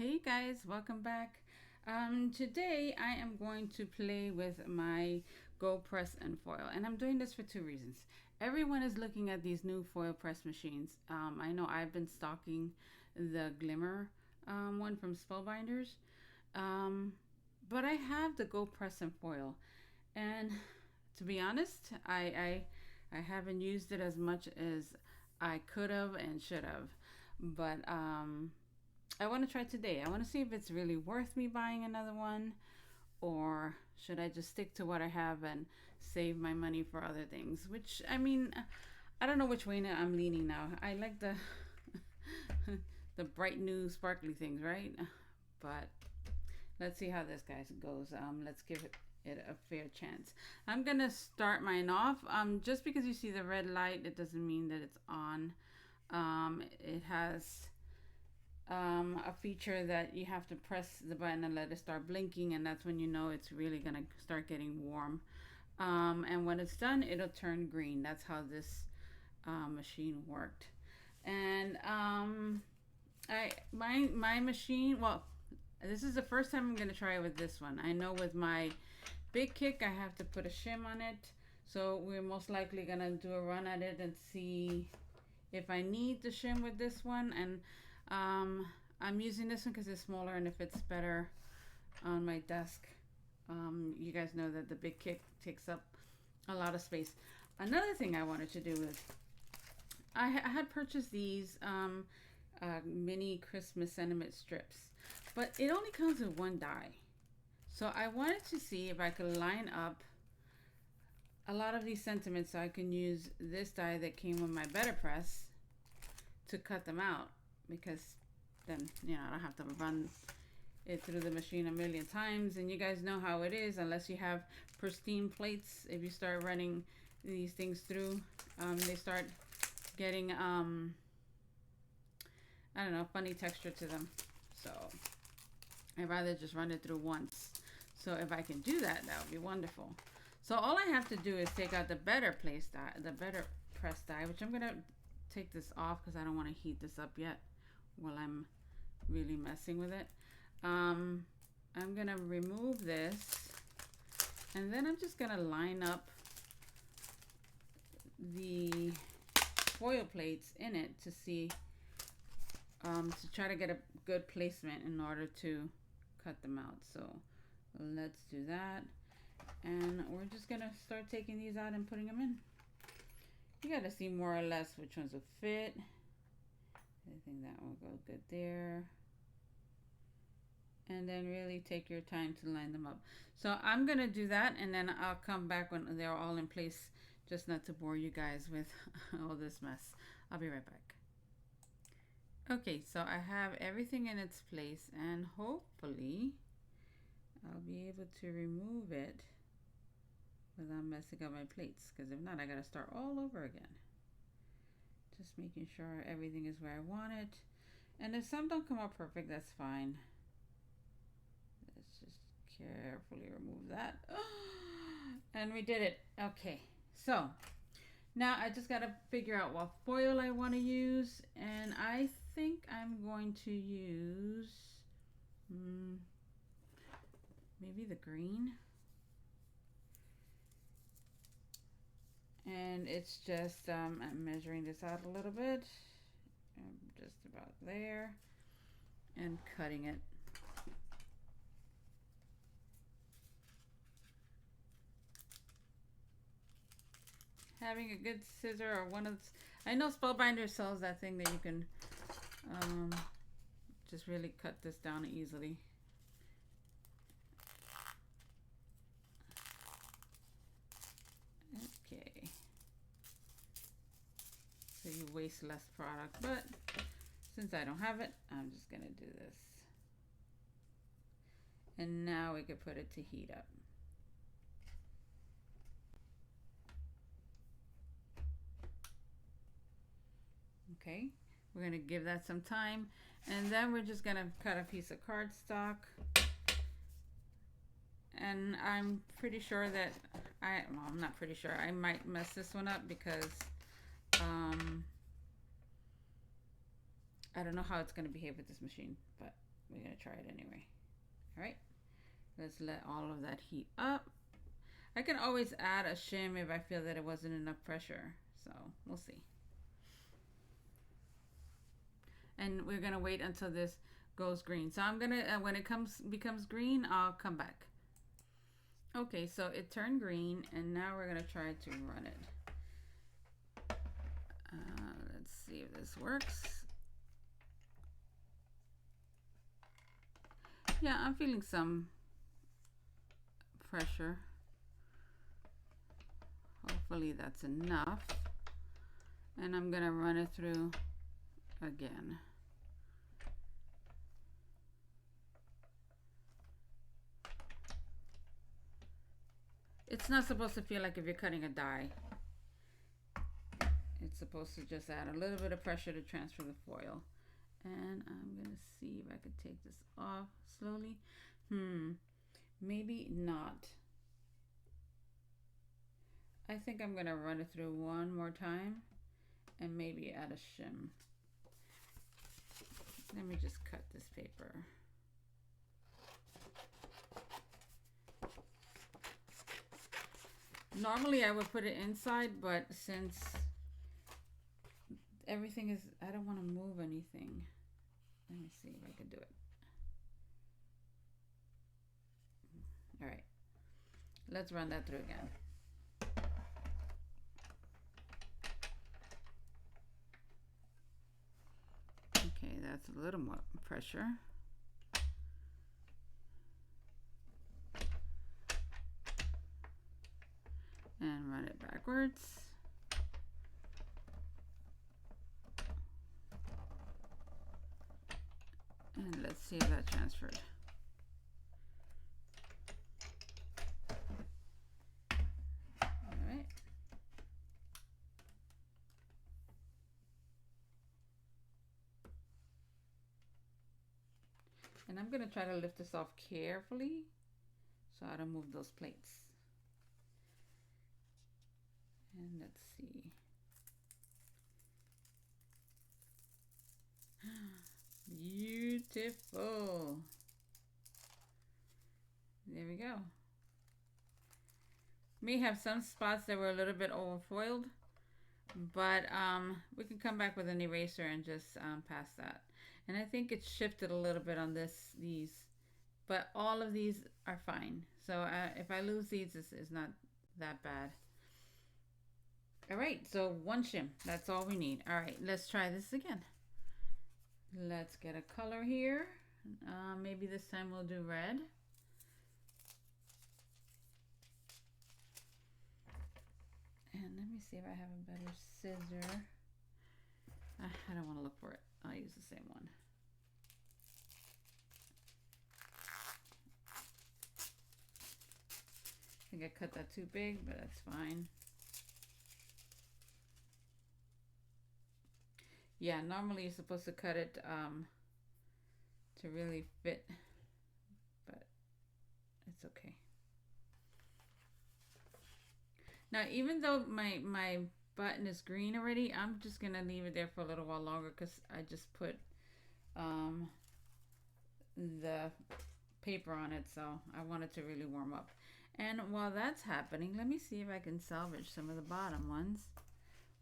Hey guys, welcome back. Today I am going to play with my GoPress and foil, and I'm doing this for two reasons. Everyone is looking at these new foil press machines. I know I've been stalking the Glimmer one from Spellbinders, um, but I have the GoPress and foil, and to be honest, I haven't used it as much as I could have and should have, but I want to try today. I want to see if it's really worth me buying another one, or should I just stick to what I have and save my money for other things? Which, I mean, I don't know which way I'm leaning now. I like the the bright new sparkly things, right? But let's see how this guy goes. Let's give it a fair chance. I'm gonna start mine off. Just because you see the red light, it doesn't mean that it's on. It has a feature that you have to press the button and let it start blinking, and that's when you know it's really gonna start getting warm. And when it's done, it'll turn green. That's how this machine worked. And my machine. Well, this is the first time I'm gonna try it with this one. I know with my big kick, I have to put a shim on it. So we're most likely gonna do a run at it and see if I need the shim with this one. And I'm using this one because it's smaller and it fits better on my desk. You guys know that the big kick takes up a lot of space. Another thing I wanted to do is I had purchased these mini Christmas sentiment strips, but it only comes with one die. So I wanted to see if I could line up a lot of these sentiments so I can use this die that came with my Better Press to cut them out, because then I don't have to run it through the machine a million times. And you guys know how it is, unless you have pristine plates, if you start running these things through, they start getting I don't know, funny texture to them. So I'd rather just run it through once. So if I can do that, that would be wonderful. So all I have to do is take out the Better Press die, which I'm gonna take this off because I don't want to heat this up yet while I'm really messing with it. I'm gonna remove this, and then I'm just gonna line up the foil plates in it to see, to try to get a good placement in order to cut them out. So let's do that, and we're just gonna start taking these out and putting them in. You gotta see more or less which ones will fit. I think that will go good there. And then really take your time to line them up. So I'm gonna do that, and then I'll come back when they're all in place, just not to bore you guys with all this mess. I'll be right back. Okay, so I have everything in its place, and hopefully I'll be able to remove it without messing up my plates, because if not, I gotta start all over again. Just making sure everything is where I want it. And if some don't come out perfect, that's fine. Let's just carefully remove that. And we did it. Okay, so now I just gotta figure out what foil I want to use, and I think I'm going to use maybe the green. And it's just I'm measuring this out a little bit. I'm just about there, and cutting it. Having a good scissor, or one of I know Spellbinder sells that thing that you can just really cut this down easily. Okay, so you waste less product, but since I don't have it, I'm just gonna do this. And now we could put it to heat up. Okay, we're gonna give that some time, and then we're just gonna cut a piece of cardstock. And I'm pretty sure that I'm not pretty sure, I might mess this one up because I don't know how it's going to behave with this machine, but we're gonna try it anyway. All right, let's let all of that heat up. I can always add a shim if I feel that it wasn't enough pressure, so we'll see. And we're gonna wait until this goes green. So I'm gonna when it becomes green, I'll come back. Okay, so it turned green, and now we're gonna try to run it. Let's see if this works. Yeah, I'm feeling some pressure. Hopefully that's enough. And I'm gonna run it through again. It's not supposed to feel like if you're cutting a die. It's supposed to just add a little bit of pressure to transfer the foil. And I'm gonna see if I could take this off slowly. Maybe not. I think I'm gonna run it through one more time and maybe add a shim. Let me just cut this paper. Normally I would put it inside, but since everything is, I don't want to move anything. Let me see if I can do it. All right, let's run that through again. Okay, that's a little more pressure. And run it backwards. And let's see if that transferred. All right. And I'm going to try to lift this off carefully so I don't move those plates. And let's see. Beautiful. There we go. May have some spots that were a little bit overfoiled, but we can come back with an eraser and just pass that. And I think it shifted a little bit on these, but all of these are fine. So if I lose these, it's not that bad. All right, so one shim, that's all we need. All right, let's try this again. Let's get a color here. Maybe this time we'll do red. And let me see if I have a better scissor. I don't want to look for it. I'll use the same one. I think I cut that too big, but that's fine. Yeah, normally you're supposed to cut it to really fit, but it's okay. Now, even though my button is green already, I'm just gonna leave it there for a little while longer because I just put the paper on it, so I want it to really warm up. And while that's happening, let me see if I can salvage some of the bottom ones.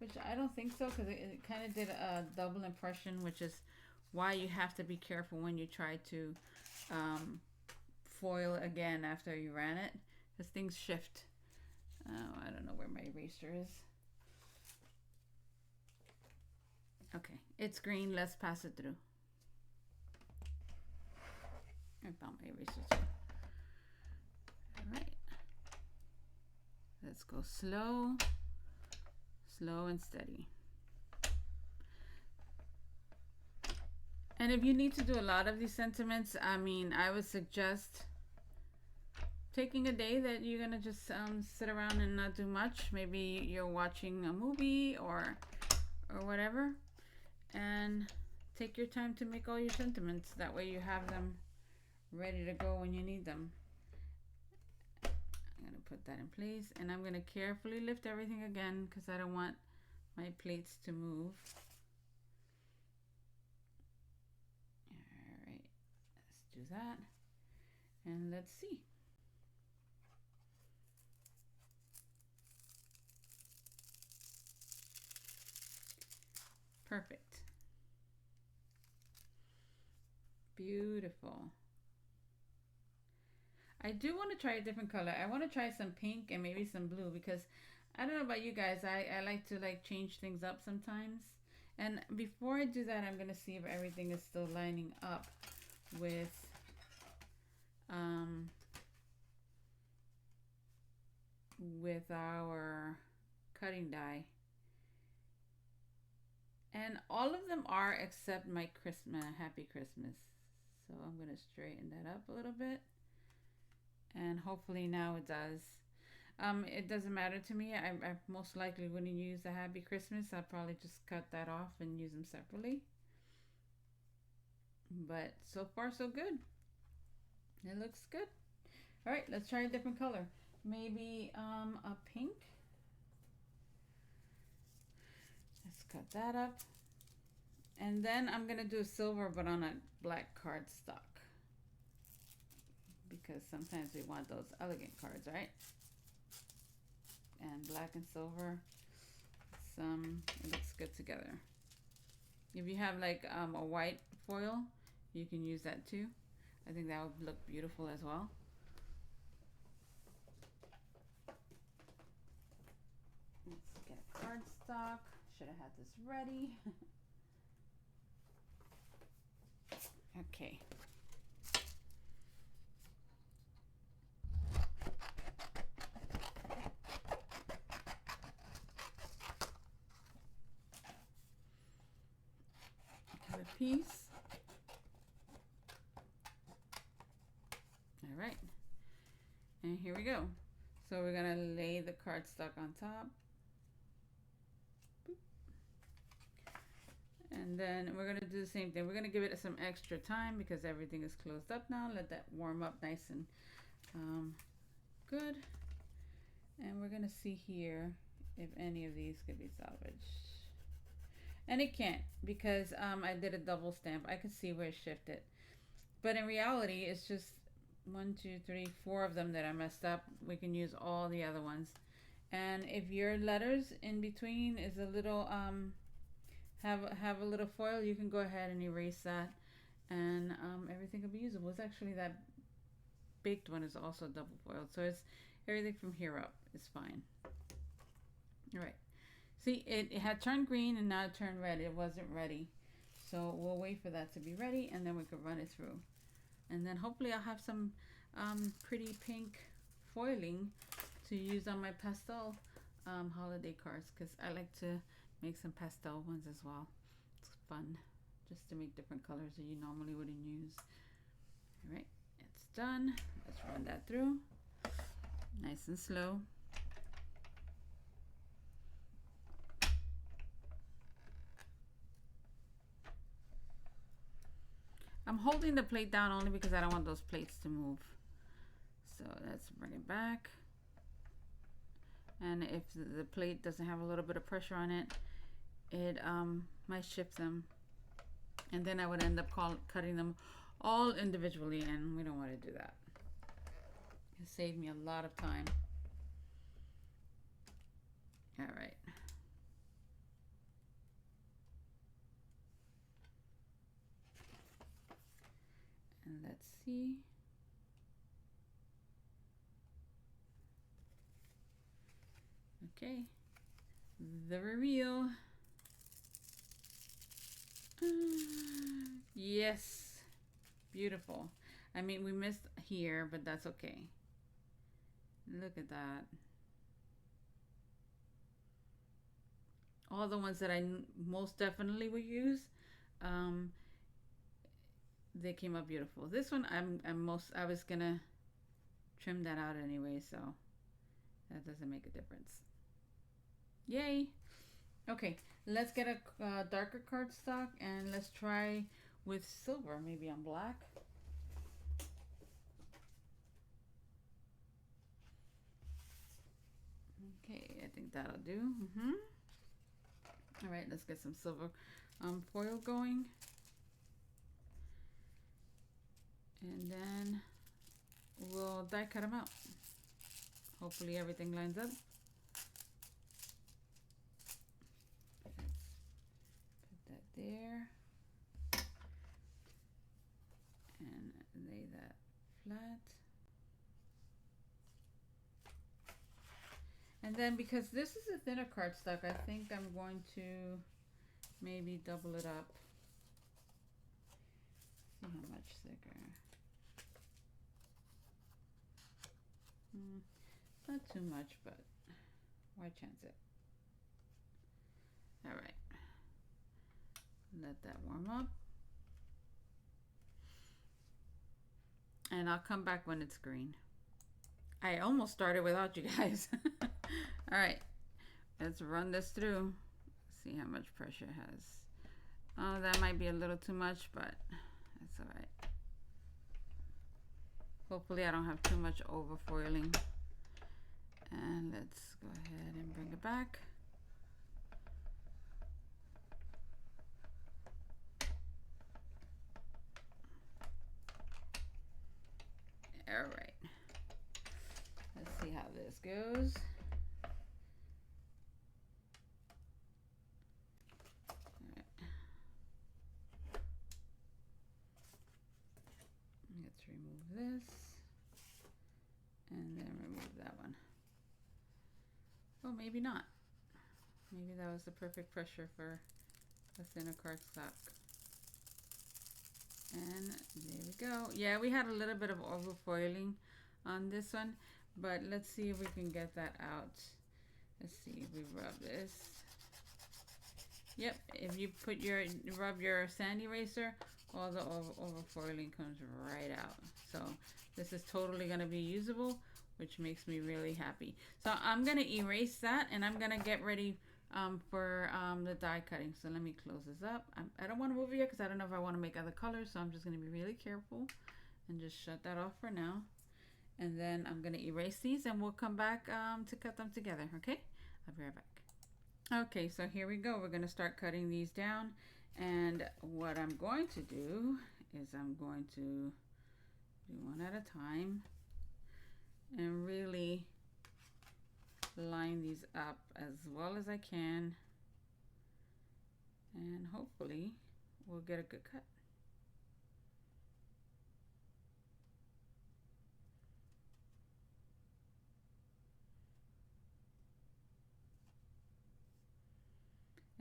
Which I don't think so, because it kind of did a double impression, which is why you have to be careful when you try to foil again after you ran it, because things shift. Oh, I don't know where my eraser is. Okay, it's green. Let's pass it through. I found my eraser too. All right. Let's go slow. Slow and steady. And if you need to do a lot of these sentiments, I mean, I would suggest taking a day that you're gonna just sit around and not do much. Maybe you're watching a movie or whatever, and take your time to make all your sentiments. That way you have them ready to go when you need them. I'm gonna put that in place, and I'm gonna carefully lift everything again because I don't want my plates to move. All right, that. And let's see. Perfect. Beautiful. I do want to try a different color. I want to try some pink and maybe some blue because I don't know about you guys. I like to like change things up sometimes. And before I do that, I'm going to see if everything is still lining up with um, with our cutting die. And all of them are except my Christmas, Happy Christmas. So I'm going to straighten that up a little bit. And hopefully now it does. It doesn't matter to me. I most likely wouldn't use the Happy Christmas. I'll probably just cut that off and use them separately. But so far so good. It looks good. All right, let's try a different color. Maybe a pink. Let's cut that up. And then I'm gonna do a silver but on a black cardstock. Because sometimes we want those elegant cards, right? And black and silver, it looks good together. If you have like a white foil, you can use that too. I think that would look beautiful as well. Let's get a cardstock. Should have had this ready. Okay. Cut a piece. All right. And here we go. So we're gonna lay the cardstock on top. Boop. And then we're gonna do the same thing. We're gonna give it some extra time because everything is closed up now. Let that warm up nice and good. And we're gonna see here if any of these could be salvaged. And it can't because I did a double stamp. I could see where it shifted. But in reality, it's just 1, 2, 3, 4 of them that I messed up. We can use all the other ones. And if your letters in between is a little have a little foil, you can go ahead and erase that, and everything will be usable. It's actually that baked one is also double foiled, so it's everything from here up is fine. All right. See, it had turned green and now it turned red. It wasn't ready, so we'll wait for that to be ready, and then we can run it through. And then hopefully I'll have some pretty pink foiling to use on my pastel holiday cards, because I like to make some pastel ones as well. It's fun just to make different colors that you normally wouldn't use. All right, it's done. Let's run that through nice and slow. I'm holding the plate down only because I don't want those plates to move. So let's bring it back. And if the plate doesn't have a little bit of pressure on it, it might shift them. And then I would end up cutting them all individually, and we don't want to do that. It saved me a lot of time. All right. And let's see. Okay, the reveal. Yes, beautiful. I mean, we missed here, but that's okay. Look at that. All the ones that I most definitely would use, they came out beautiful. This one, I was gonna trim that out anyway, so that doesn't make a difference. Yay. Okay, let's get a darker cardstock, and let's try with silver, maybe on black. Okay, I think that'll do. All right, let's get some silver foil going. And then we'll die cut them out. Hopefully everything lines up. Put that there. And lay that flat. And then because this is a thinner cardstock, I think I'm going to maybe double it up. See how much thicker. Not too much, but why chance it? All right. Let that warm up. And I'll come back when it's green. I almost started without you guys. All right, let's run this through. See how much pressure it has. Oh, that might be a little too much, but that's all right. Hopefully I don't have too much over foiling. And let's go ahead and bring it back. All right. Let's see how this goes. All right. Let's remove this. And then remove that one. Oh, maybe not. Maybe that was the perfect pressure for a thinner cardstock. And there we go. Yeah, we had a little bit of overfoiling on this one, but let's see if we can get that out. Let's see, we rub this. Yep, if you rub your sand eraser, all the overfoiling comes right out. So this is totally gonna be usable, which makes me really happy. So I'm gonna erase that and I'm gonna get ready for the die cutting. So let me close this up. I don't want to move it yet because I don't know if I want to make other colors, so I'm just going to be really careful and just shut that off for now. And then I'm going to erase these and we'll come back to cut them together. Okay, I'll be right back. Okay, so here we go. We're going to start cutting these down, and what I'm going to do is I'm going to do one at a time and really line these up as well as I can, and hopefully we'll get a good cut.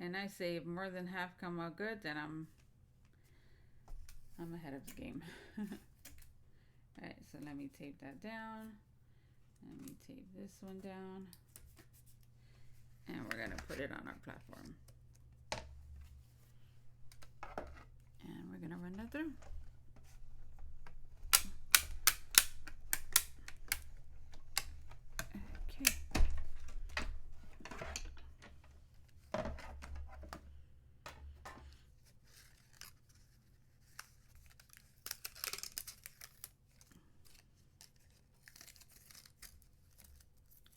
And I say if more than half come out good, then I'm ahead of the game. Alright, so let me tape that down. Let me tape this one down. And we're going to put it on our platform. And we're going to run that through. Okay.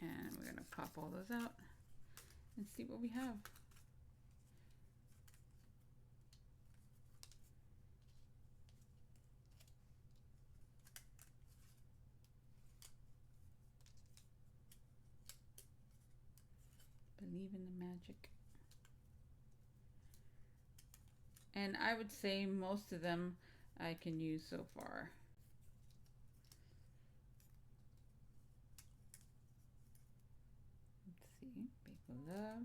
And we're going to pop all those out and see what we have. Believe in the magic. And I would say most of them I can use so far. Let's see, Big Love.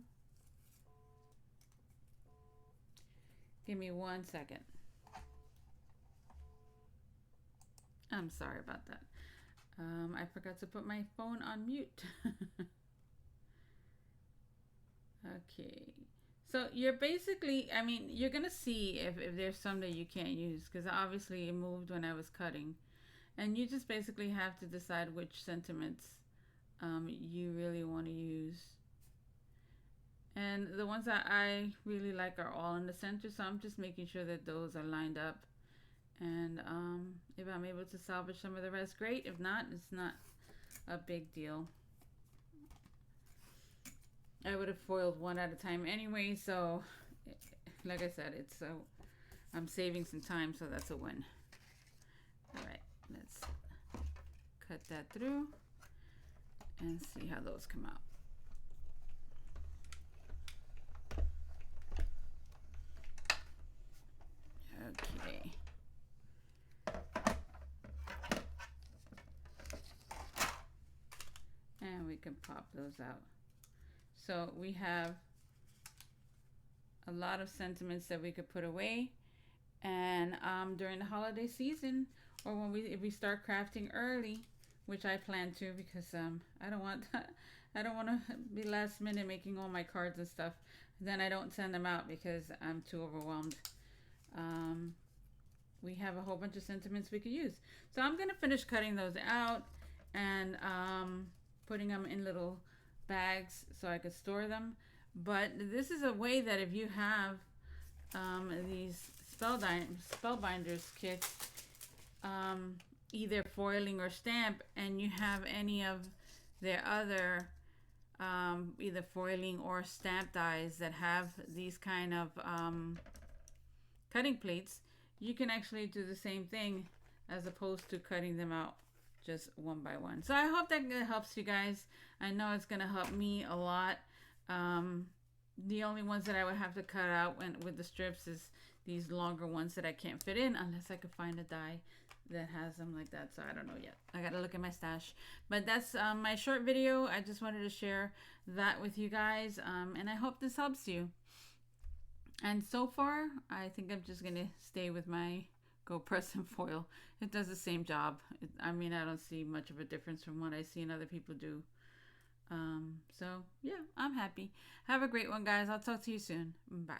Give me 1 second. I'm sorry about that. I forgot to put my phone on mute. Okay, so you're basically, I mean, you're gonna see if there's some that you can't use, because obviously it moved when I was cutting, and you just basically have to decide which sentiments you really want to use. And the ones that I really like are all in the center, so I'm just making sure that those are lined up. And if I'm able to salvage some of the rest, great. If not, it's not a big deal. I would have foiled one at a time anyway, so like I said, I'm saving some time, so that's a win. All right. cut that through and see how those come out. Okay. And we can pop those out. So we have a lot of sentiments that we could put away, and during the holiday season, or when if we start crafting early, which I plan to, because I don't want to be last minute making all my cards and stuff. Then I don't send them out because I'm too overwhelmed. We have a whole bunch of sentiments we could use. So I'm gonna finish cutting those out and putting them in little bags so I could store them. But this is a way that if you have these spellbinders kits, either foiling or stamp, and you have any of their other either foiling or stamp dies that have these kind of cutting plates, you can actually do the same thing as opposed to cutting them out just one by one. So I hope that helps you guys. I know it's gonna help me a lot. The only ones that I would have to cut out with the strips is these longer ones that I can't fit in unless I could find a die that has them like that. So I don't know yet. I gotta look at my stash. But that's my short video. I just wanted to share that with you guys, and I hope this helps you. And so far, I think I'm just gonna stay with my GoPress and foil. It does the same job. I mean, I don't see much of a difference from what I see other people do. So yeah, I'm happy. Have a great one, guys. I'll talk to you soon. Bye.